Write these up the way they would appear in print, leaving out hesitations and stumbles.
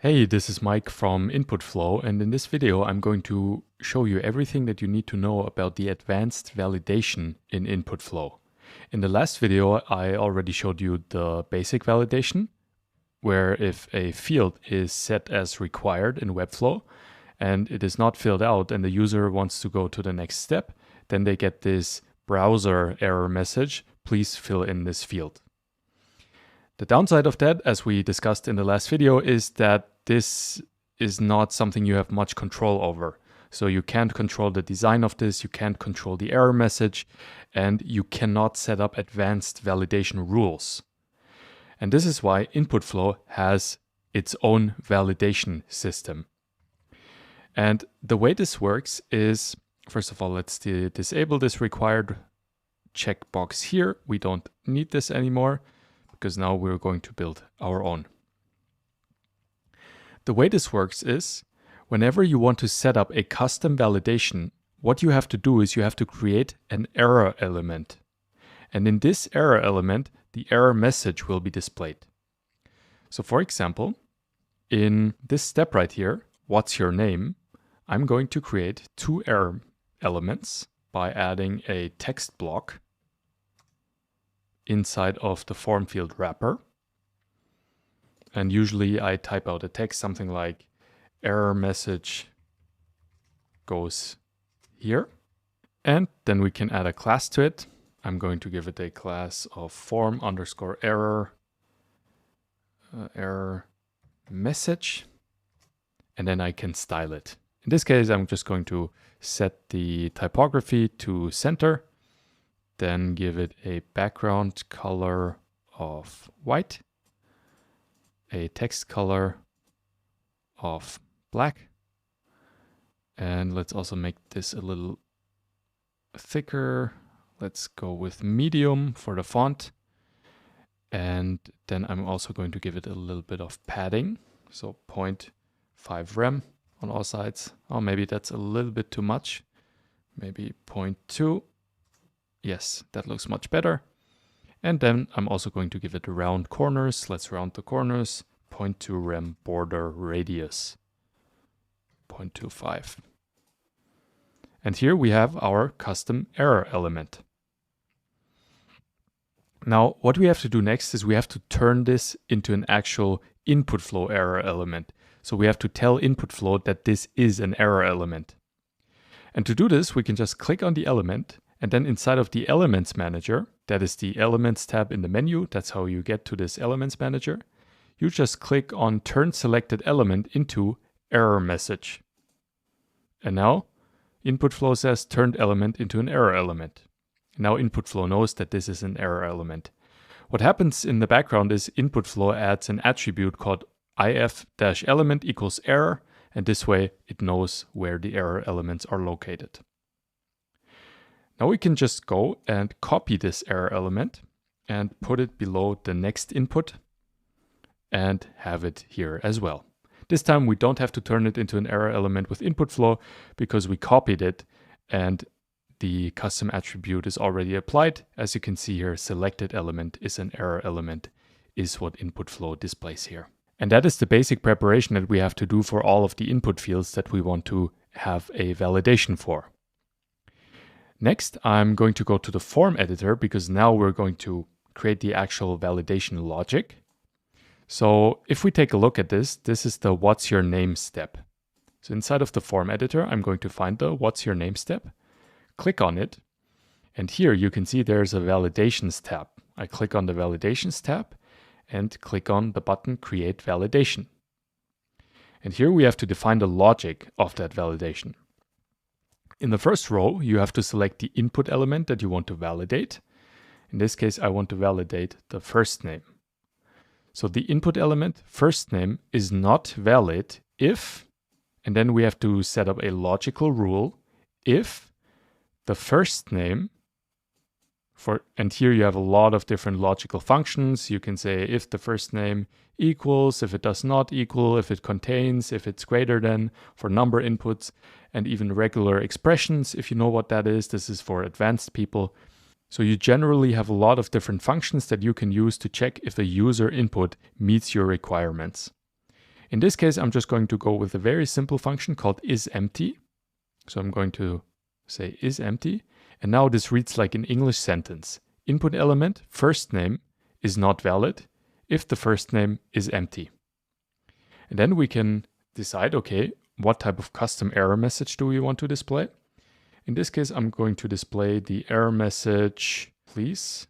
Hey, this is Mike from Inputflow, and in this video I'm going to show you everything that you need to know about the advanced validation in Inputflow. In the last video I already showed you the basic validation, where if a field is set as required in Webflow and it is not filled out and the user wants to go to the next step, then they get this browser error message, please fill in this field. The downside of that, as we discussed in the last video, is that this is not something you have much control over. So you can't control the design of this, you can't control the error message, and you cannot set up advanced validation rules. And this is why Inputflow has its own validation system. And the way this works is, first of all, let's disable this required checkbox here. We don't need this anymore, because now we're going to build our own. The way this works is, whenever you want to set up a custom validation, what you have to do is you have to create an error element. And in this error element, the error message will be displayed. So for example, in this step right here, what's your name, I'm going to create two error elements by adding a text block inside of the form field wrapper. And usually I type out a text, something like error message goes here. And then we can add a class to it. I'm going to give it a class of form_error error message. And then I can style it. In this case, I'm just going to set the typography to center. Then give it a background color of white, a text color of black, and let's also make this a little thicker. Let's go with medium for the font, and then I'm also going to give it a little bit of padding, so 0.5 rem on all sides. Oh, maybe that's a little bit too much, maybe 0.2. Yes, that looks much better. And then I'm also going to give it round corners. Let's round the corners. 0.2 rem border radius. 0.25. And here we have our custom error element. Now, what we have to do next is we have to turn this into an actual Inputflow error element. So we have to tell Inputflow that this is an error element. And to do this, we can just click on the element. And then inside of the Elements Manager, that is the Elements tab in the menu, that's how you get to this Elements Manager, you just click on Turn Selected Element into Error Message. And now Inputflow says Turned Element into an Error Element. Now Inputflow knows that this is an error element. What happens in the background is Inputflow adds an attribute called if-element equals error, and this way it knows where the error elements are located. Now we can just go and copy this error element and put it below the next input and have it here as well. This time we don't have to turn it into an error element with Inputflow because we copied it and the custom attribute is already applied. As you can see here, selected element is an error element is what Inputflow displays here. And that is the basic preparation that we have to do for all of the input fields that we want to have a validation for. Next, I'm going to go to the form editor because now we're going to create the actual validation logic. So if we take a look at this, this is the what's your name step. So inside of the form editor, I'm going to find the what's your name step, click on it, and here you can see there's a validations tab. I click on the validations tab and click on the button create validation. And here we have to define the logic of that validation. In the first row, you have to select the input element that you want to validate. In this case, I want to validate the first name. So the input element first name is not valid if, and then we have to set up a logical rule, if the first name, and here you have a lot of different logical functions. You can say if the first name equals, if it does not equal, if it contains, if it's greater than, for number inputs, and even regular expressions, if you know what that is. This is for advanced people. So you generally have a lot of different functions that you can use to check if the user input meets your requirements. In this case, I'm just going to go with a very simple function called isEmpty. So I'm going to say isEmpty. And now this reads like an English sentence. Input element, first name, is not valid if the first name is empty. And then we can decide, okay, what type of custom error message do we want to display? In this case, I'm going to display the error message, please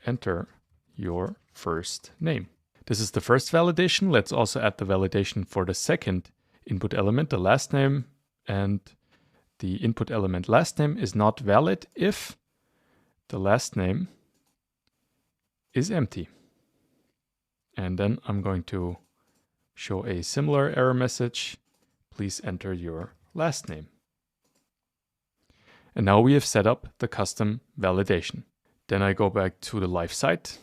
enter your first name. This is the first validation. Let's also add the validation for the second input element, the last name, and the input element last name is not valid if the last name is empty. And then I'm going to show a similar error message. Please enter your last name. And now we have set up the custom validation. Then I go back to the live site,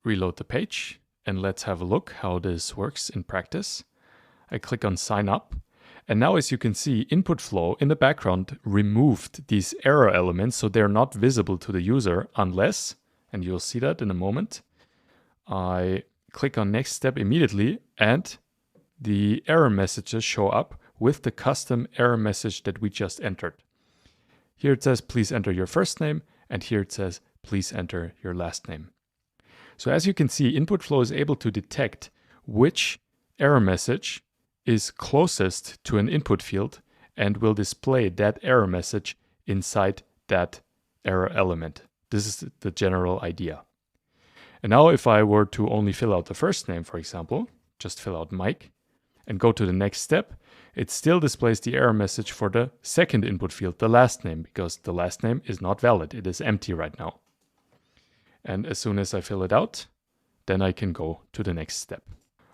reload the page, and let's have a look how this works in practice. I click on sign up. And now, as you can see, Inputflow in the background removed these error elements, so they're not visible to the user unless, and you'll see that in a moment, I click on next step immediately and the error messages show up with the custom error message that we just entered. Here it says, please enter your first name, and here it says, please enter your last name. So as you can see, Inputflow is able to detect which error message is closest to an input field and will display that error message inside that error element. This is the general idea. And now if I were to only fill out the first name, for example, just fill out Mike and go to the next step, it still displays the error message for the second input field, the last name, because the last name is not valid. It is empty right now. And as soon as I fill it out, then I can go to the next step.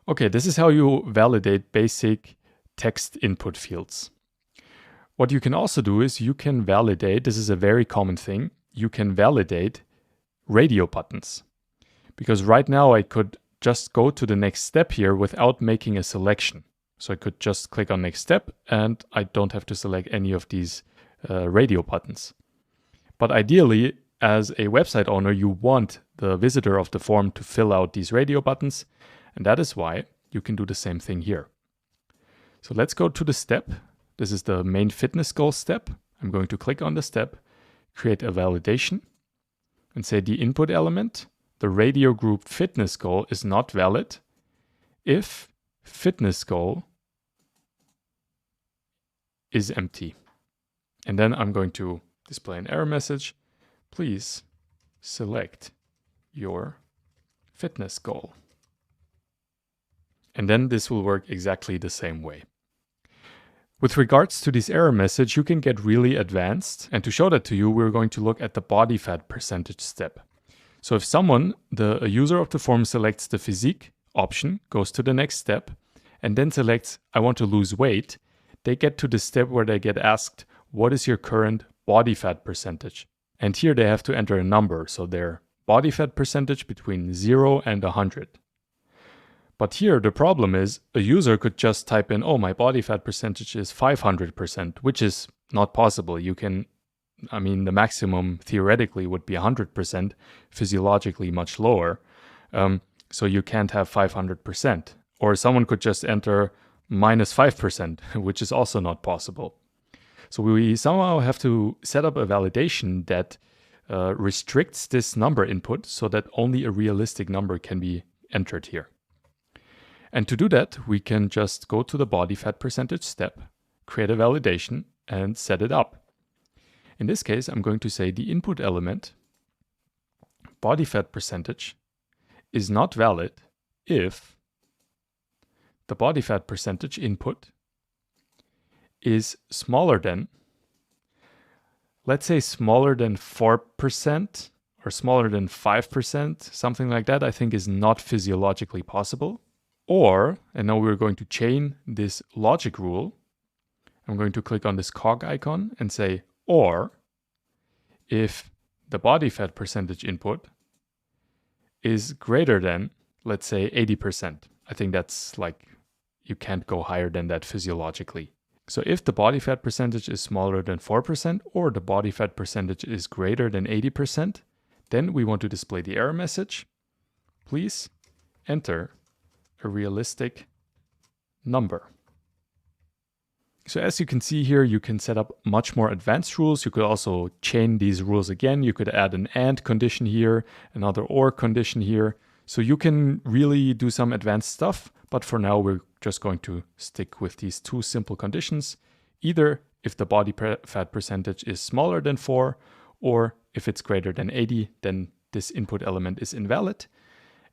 Okay, this is how you validate basic text input fields. What you can also do is you can validate, this is a very common thing, you can validate radio buttons. Because right now I could just go to the next step here without making a selection. So I could just click on next step and I don't have to select any of these radio buttons. But ideally, as a website owner, you want the visitor of the form to fill out these radio buttons. And that is why you can do the same thing here. So let's go to the step. This is the main fitness goal step. I'm going to click on the step, create a validation, and say the input element, the radio group fitness goal, is not valid if fitness goal is empty. And then I'm going to display an error message. Please select your fitness goal. And then this will work exactly the same way. With regards to this error message, you can get really advanced. And to show that to you, we're going to look at the body fat percentage step. So if someone, a user of the form, selects the physique option, goes to the next step, and then selects, I want to lose weight, they get to the step where they get asked, what is your current body fat percentage? And here they have to enter a number. So their body fat percentage between 0 and 100. But here the problem is a user could just type in, oh, my body fat percentage is 500%, which is not possible. You can, the maximum theoretically would be 100%, physiologically much lower. So you can't have 500%. Or someone could just enter minus 5%, which is also not possible. So we somehow have to set up a validation that restricts this number input so that only a realistic number can be entered here. And to do that, we can just go to the body fat percentage step, create a validation, and set it up. In this case, I'm going to say the input element, body fat percentage, is not valid if the body fat percentage input is smaller than, let's say smaller than 4% or smaller than 5%, something like that, I think is not physiologically possible. Or, and now we're going to chain this logic rule, I'm going to click on this cog icon and say, or, if the body fat percentage input is greater than, let's say 80%. I think that's like, you can't go higher than that physiologically. So if the body fat percentage is smaller than 4% or the body fat percentage is greater than 80%, then we want to display the error message. Please enter a realistic number. So as you can see here, you can set up much more advanced rules. You could also chain these rules again. You could add an AND condition here, another OR condition here. So you can really do some advanced stuff, but for now we're just going to stick with these two simple conditions. Either if the body fat percentage is smaller than 4, or if it's greater than 80, then this input element is invalid.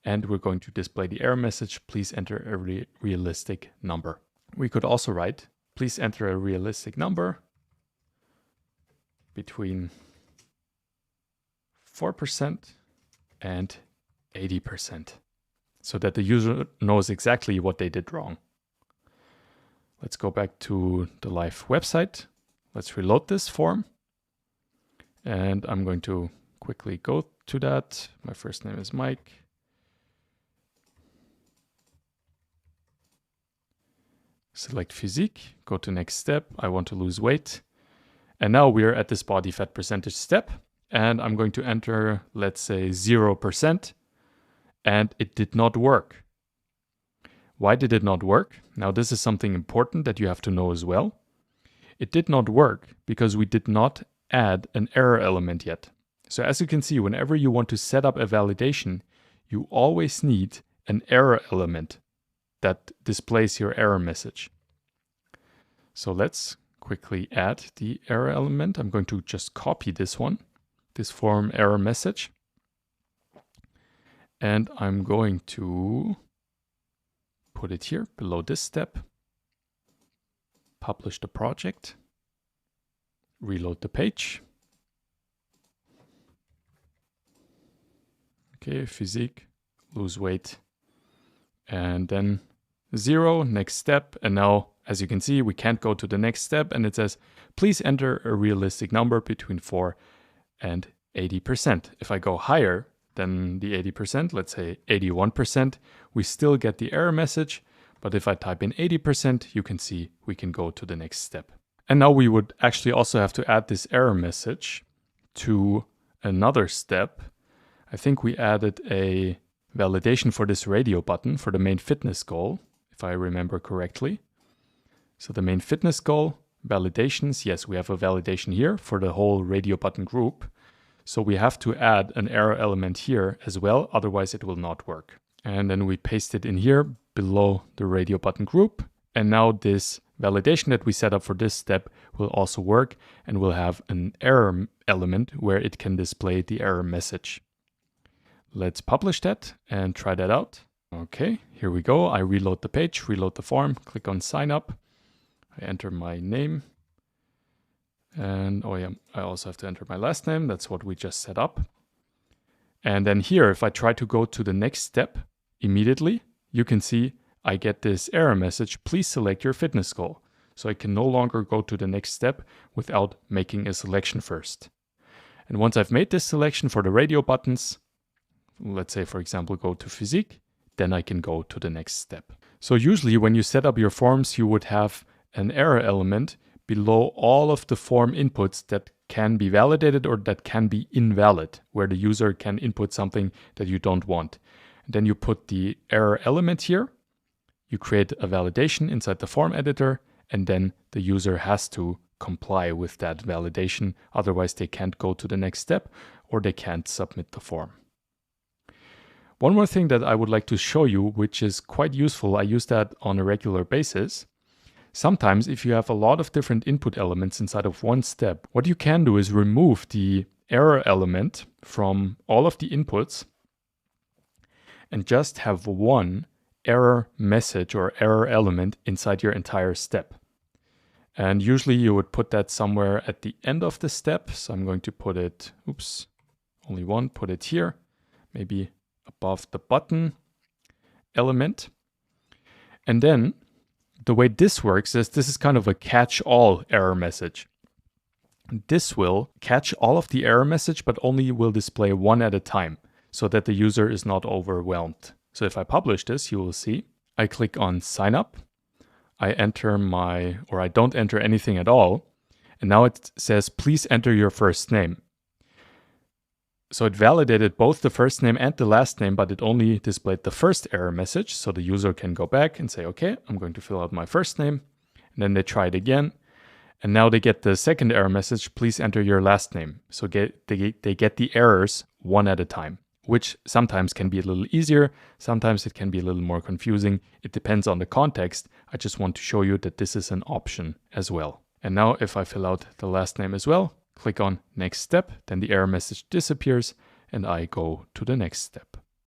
And we're going to display the error message, please enter a realistic number. We could also write, please enter a realistic number between 4% and 80%, so that the user knows exactly what they did wrong. Let's go back to the live website. Let's reload this form. And I'm going to quickly go to that. My first name is Mike. Select physique, go to next step. I want to lose weight. And now we're at this body fat percentage step. And I'm going to enter, let's say 0%. And it did not work. Why did it not work? Now this is something important that you have to know as well. It did not work because we did not add an error element yet. So as you can see, whenever you want to set up a validation, you always need an error element that displays your error message. So let's quickly add the error element. I'm going to just copy this one, this form error message. And I'm going to put it here below this step, publish the project, reload the page. Okay, physique, lose weight, and then 0, next step. And now, as you can see, we can't go to the next step. And it says, please enter a realistic number between 4 and 80%. If I go higher than the 80%, let's say 81%, we still get the error message. But if I type in 80%, you can see we can go to the next step. And now we would actually also have to add this error message to another step. I think we added a validation for this radio button for the main fitness goal, if I remember correctly. So the main fitness goal, validations, yes, we have a validation here for the whole radio button group. So we have to add an error element here as well, otherwise it will not work. And then we paste it in here below the radio button group. And now this validation that we set up for this step will also work, and we'll have an error element where it can display the error message. Let's publish that and try that out. Okay, here we go. I reload the page, reload the form, click on sign up. I enter my name. And oh yeah, I also have to enter my last name. That's what we just set up. And then here, if I try to go to the next step immediately, you can see I get this error message, please select your fitness goal. So I can no longer go to the next step without making a selection first. And once I've made this selection for the radio buttons, let's say for example go to physique, then I can go to the next step. So usually when you set up your forms, you would have an error element below all of the form inputs that can be validated or that can be invalid, where the user can input something that you don't want. And then you put the error element here, you create a validation inside the form editor, and then the user has to comply with that validation. Otherwise they can't go to the next step or they can't submit the form. One more thing that I would like to show you, which is quite useful, I use that on a regular basis. Sometimes if you have a lot of different input elements inside of one step, what you can do is remove the error element from all of the inputs and just have one error message or error element inside your entire step. And usually you would put that somewhere at the end of the step. So I'm going to put it, oops, only one, put it here, maybe above the button element. And then the way this works is this is kind of a catch-all error message. This will catch all of the error message, but only will display one at a time so that the user is not overwhelmed. So if I publish this, you will see, I click on sign up, I enter I don't enter anything at all. And now it says, please enter your first name. So it validated both the first name and the last name, but it only displayed the first error message. So the user can go back and say, okay, I'm going to fill out my first name. And then they try it again. And now they get the second error message, please enter your last name. So they get the errors one at a time, which sometimes can be a little easier. Sometimes it can be a little more confusing. It depends on the context. I just want to show you that this is an option as well. And now if I fill out the last name as well, click on next step, then the error message disappears and I go to the next step.